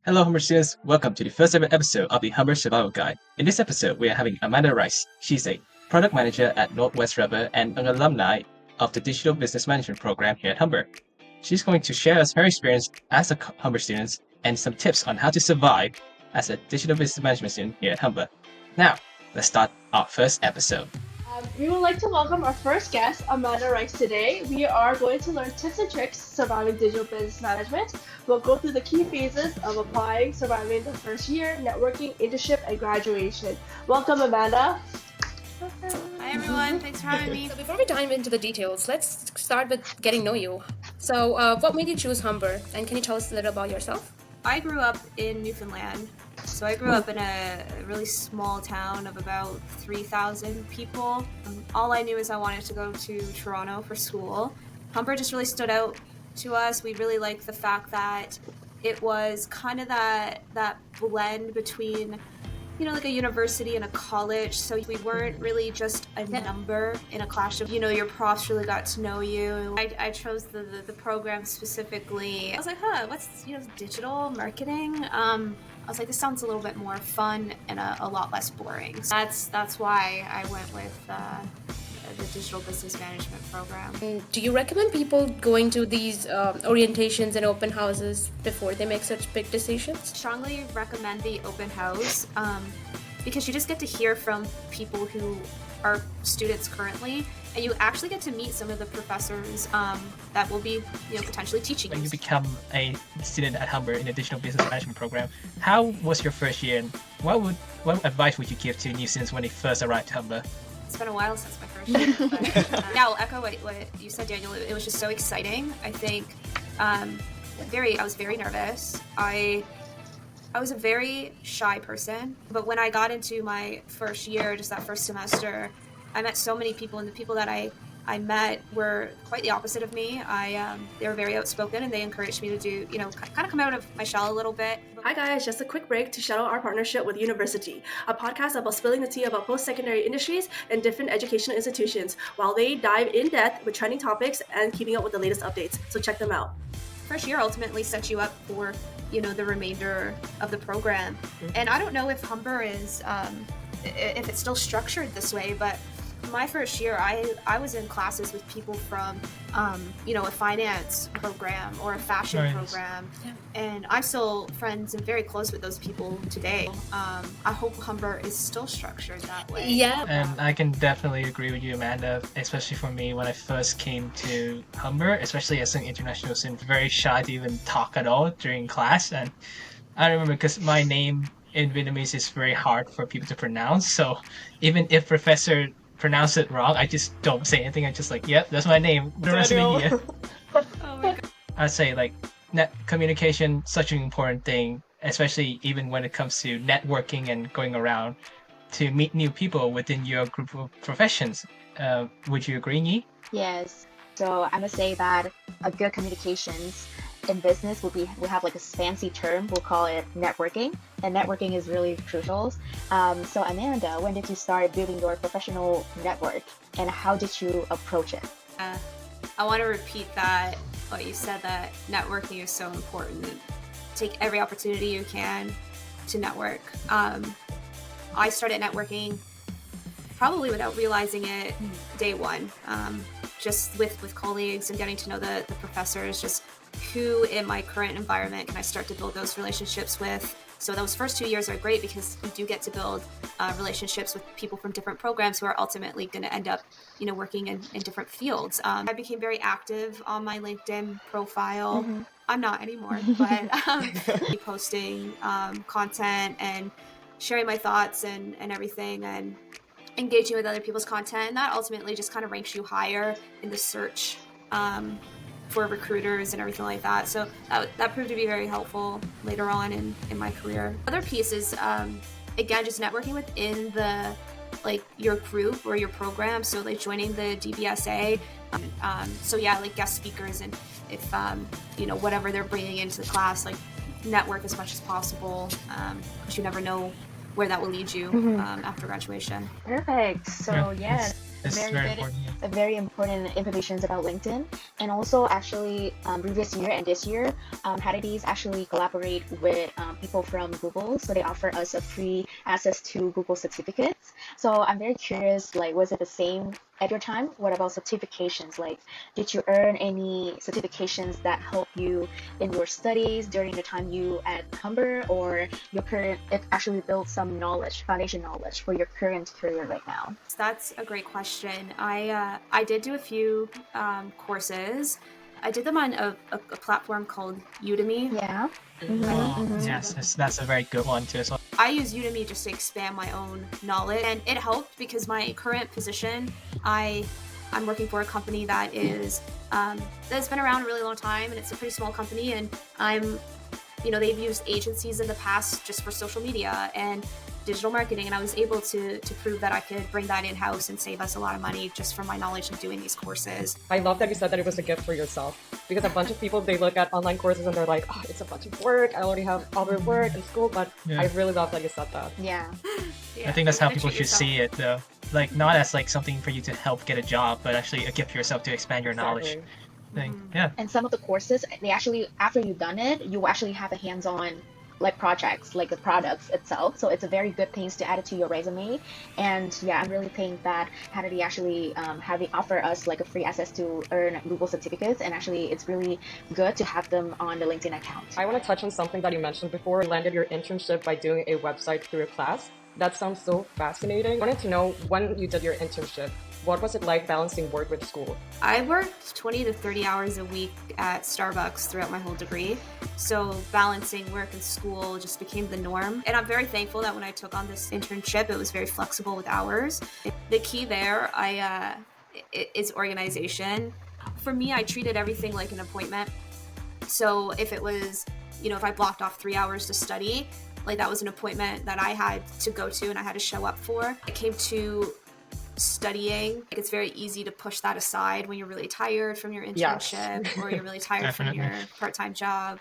Hello, Humber students. Welcome to the first ever episode of the Humber Survival Guide. In this episode, we are having Amanda Rice. She's a product manager at Northwest Rubber and an alumni of the Digital Business Management program here at Humber. She's going to share us her experience as a Humber student and some tips on how to survive as a digital business management student here at Humber. Now, let's start our first episode. We would like to welcome our first guest, Amanda Rice, today. We are going to learn tips and tricks surviving digital business management. We'll go through the key phases of applying, surviving the first year, networking, internship, and graduation. Welcome, Amanda. Hi everyone, thanks for having me. So before we dive into the details, let's start with getting to know you. So what made you choose Humber? And can you tell us a little about yourself? I grew up in Newfoundland. So I grew up in a really small town of about 3,000 people. All I knew is I wanted to go to Toronto for school. Humber just really stood out to us. We really liked the fact that it was kind of that blend between, like a university and a college. So we weren't really just a number in a classroom. Your profs really got to know you. I chose the program specifically. I was like, what's, digital marketing? I was like, this sounds a little bit more fun and a lot less boring. So that's why I went with the Digital Business Management program. Do you recommend people going to these orientations and open houses before they make such big decisions? Strongly recommend the open house because you just get to hear from people who are students currently, and you actually get to meet some of the professors that will be potentially teaching When you become a student at Humber in the Digital Business Management program, how was your first year and what advice would you give to new students when they first arrived at Humber? It's been a while since my first year, but yeah, I'll echo what you said, Daniel. It was just so exciting. I think I was very nervous. I was a very shy person, but when I got into my first year, just that first semester, I met so many people, and the people that I met were quite the opposite of me. They were very outspoken, and they encouraged me to do, kind of come out of my shell a little bit. Hi guys, just a quick break to shout out our partnership with University, a podcast about spilling the tea about post-secondary industries and different educational institutions, while they dive in depth with trending topics and keeping up with the latest updates. So check them out. First year ultimately sets you up for, the remainder of the program. And I don't know if Humber is, if it's still structured this way, but my first year, I was in classes with people from, a finance program or a fashion program, and I'm still friends and very close with those people today. I hope Humber is still structured that way. Yeah. And I can definitely agree with you, Amanda, especially for me when I first came to Humber, especially as an international student, very shy to even talk at all during class. And I remember because my name in Vietnamese is very hard for people to pronounce, so even if professor pronounce it wrong, I just don't say anything. I'm just like, yep, that's my name the rest of the year. Oh my God. I'd say net communication, such an important thing, especially even when it comes to networking and going around to meet new people within your group of professions. Would you agree, Nhi? Yes. So I must say that a good communications in business we have like a fancy term, we'll call it networking, and networking is really crucial. So Amanda, when did you start building your professional network, and how did you approach it? I want to repeat what you said, that networking is so important. Take every opportunity you can to network. I started networking probably without realizing it day one, just with colleagues and getting to know the professors, just who in my current environment can I start to build those relationships with. So those first 2 years are great because you do get to build relationships with people from different programs who are ultimately going to end up, working in different fields. I became very active on my LinkedIn profile. Mm-hmm. I'm not anymore, but posting content and sharing my thoughts and everything, and engaging with other people's content. And that ultimately just kind of ranks you higher in the search for recruiters and everything like that. So that proved to be very helpful later on in my career. Other piece is, again, just networking within your group or your program. So joining the DBSA. Guest speakers, and if, whatever they're bringing into the class, network as much as possible, because you never know where that will lead you after graduation. Perfect. So yes, It's very very good, important. Yeah. very important information about LinkedIn. And also, actually, previous year and this year, Hadadees actually collaborate with people from Google, so they offer us a free access to Google certificates. So I'm very curious, like, was it the same at your time? What about certifications? Like, did you earn any certifications that help you in your studies during the time you at Humber, or your current? It actually built some knowledge, foundation knowledge for your current career right now. So that's a great question. I did do a few courses. I did them on a platform called Udemy. Yeah. Oh, Mm-hmm. yes, that's a very good one too as well. I use Udemy just to expand my own knowledge, and it helped because my current position, I'm working for a company that is that's been around a really long time, and it's a pretty small company, and they've used agencies in the past just for social media and digital marketing, and I was able to prove that I could bring that in-house and save us a lot of money just from my knowledge of doing these courses. I love that you said that it was a gift for yourself, because a bunch of people, they look at online courses and they're like, oh, it's a bunch of work, I already have other work in school, but Yeah. I really love that you said that. Yeah. Yeah, I think that's how you gotta people treat should yourself. see it, though. Like, not as like something for you to help get a job, but actually a gift for yourself to expand your knowledge. Exactly. Thing. Yeah. And some of the courses, they actually, after you've done it, you actually have a hands-on like projects, like the products itself. So it's a very good thing to add it to your resume. And yeah, I'm really think that Hannity actually offer us like a free access to earn Google certificates. And actually, it's really good to have them on the LinkedIn account. I want to touch on something that you mentioned before. You landed your internship by doing a website through a class. That sounds so fascinating. I wanted to know, when you did your internship, what was it like balancing work with school? I worked 20 to 30 hours a week at Starbucks throughout my whole degree. So balancing work and school just became the norm. And I'm very thankful that when I took on this internship, it was very flexible with hours. The key there is organization. For me, I treated everything like an appointment. So if it was, if I blocked off 3 hours to study, like that was an appointment that I had to go to and I had to show up for. It came to studying, it's very easy to push that aside when you're really tired from your internship or you're really tired from your part-time job.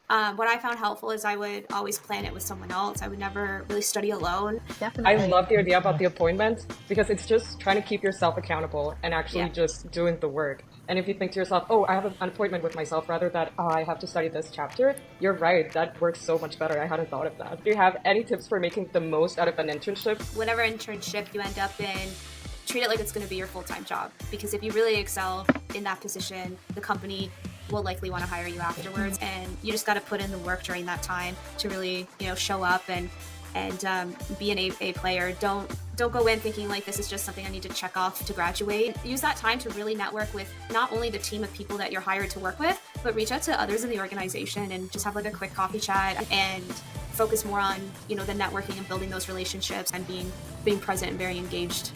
What I found helpful is I would always plan it with someone else. I would never really study alone. Definitely. I love the idea about the appointment, because it's just trying to keep yourself accountable and actually just doing the work. And if you think to yourself, oh, I have an appointment with myself rather than, oh, I have to study this chapter, you're right. That works so much better. I hadn't thought of that. Do you have any tips for making the most out of an internship? Whatever internship you end up in, treat it like it's going to be your full-time job. Because if you really excel in that position, the company will likely want to hire you afterwards. And you just got to put in the work during that time to really, show up and be an A player. Don't go in thinking like this is just something I need to check off to graduate. Use that time to really network with not only the team of people that you're hired to work with, but reach out to others in the organization and just have like a quick coffee chat and focus more on, the networking and building those relationships and being present and very engaged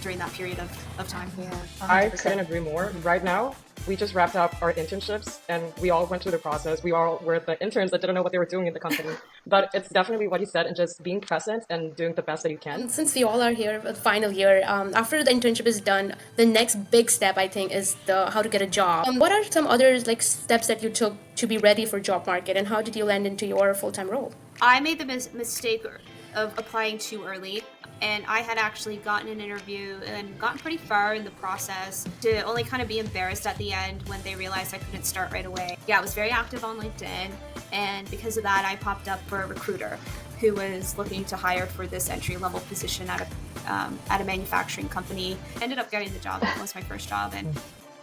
during that period of time. Yeah, 100%. I couldn't agree more. Right now, we just wrapped up our internships and we all went through the process. We all were the interns that didn't know what they were doing in the company. But it's definitely what you said, and just being present and doing the best that you can. Since we all are here for the final year, after the internship is done, the next big step, I think, is how to get a job. What are some other steps that you took to be ready for job market, and how did you land into your full-time role? I made the mistake of applying too early, and I had actually gotten an interview and gotten pretty far in the process to only kind of be embarrassed at the end when they realized I couldn't start right away. Yeah, I was very active on LinkedIn, and because of that, I popped up for a recruiter who was looking to hire for this entry-level position at a manufacturing company. Ended up getting the job. It was my first job, and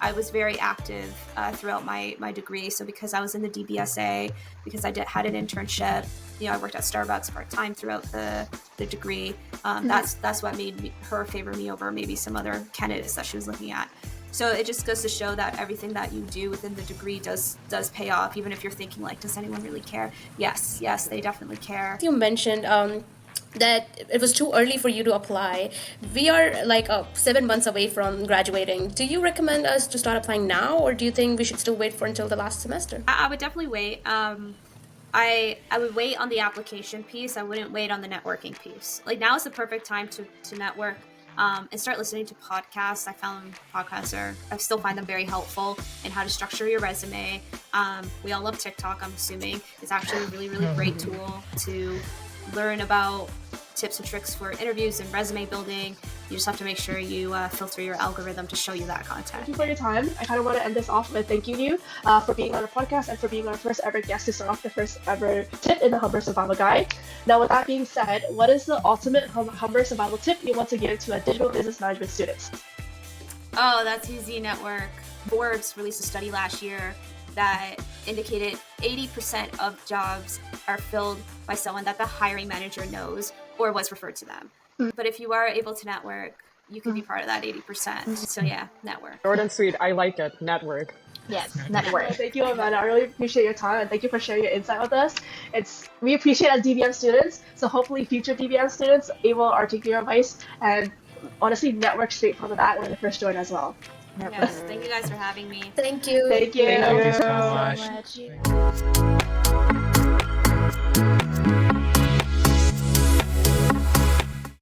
I was very active throughout my degree. So because I was in the DBSA, because I had an internship, I worked at Starbucks part-time throughout the degree. That's what made her favor me over maybe some other candidates that she was looking at. So it just goes to show that everything that you do within the degree does pay off, even if you're thinking like, does anyone really care? Yes, they definitely care. You mentioned that it was too early for you to apply. We are 7 months away from graduating. Do you recommend us to start applying now, or do you think we should still wait for until the last semester? I would definitely wait. I would wait on the application piece. I wouldn't wait on the networking piece. Like, now is the perfect time to network and start listening to podcasts. I still find them very helpful in how to structure your resume. We all love TikTok, I'm assuming. It's actually a really, really great tool to learn about tips and tricks for interviews and resume building. You just have to make sure you filter your algorithm to show you that Thank content. you for your time. I kind of want to end this off with thanking you for being on our podcast and for being our first ever guest to start off the first ever tip in the Humber Survival Guide. Now, with that being said, what is the ultimate Humber Survival tip you want to give to a digital business management student? Oh, that's easy. Network. Forbes released a study last year that indicated 80% of jobs are filled by someone that the hiring manager knows or was referred to them. But if you are able to network, you can be part of that 80%. So yeah, network. Short and sweet. I like it. Network. Yes, network. Well, thank you, Amanda. I really appreciate your time and thank you for sharing your insight with us. We appreciate as DBM students, so hopefully future DBM students able to articulate your advice and honestly network straight from the bat when they first join as well. Yes, thank you guys for having me. Thank you. Thank you. Thank you so So much. much.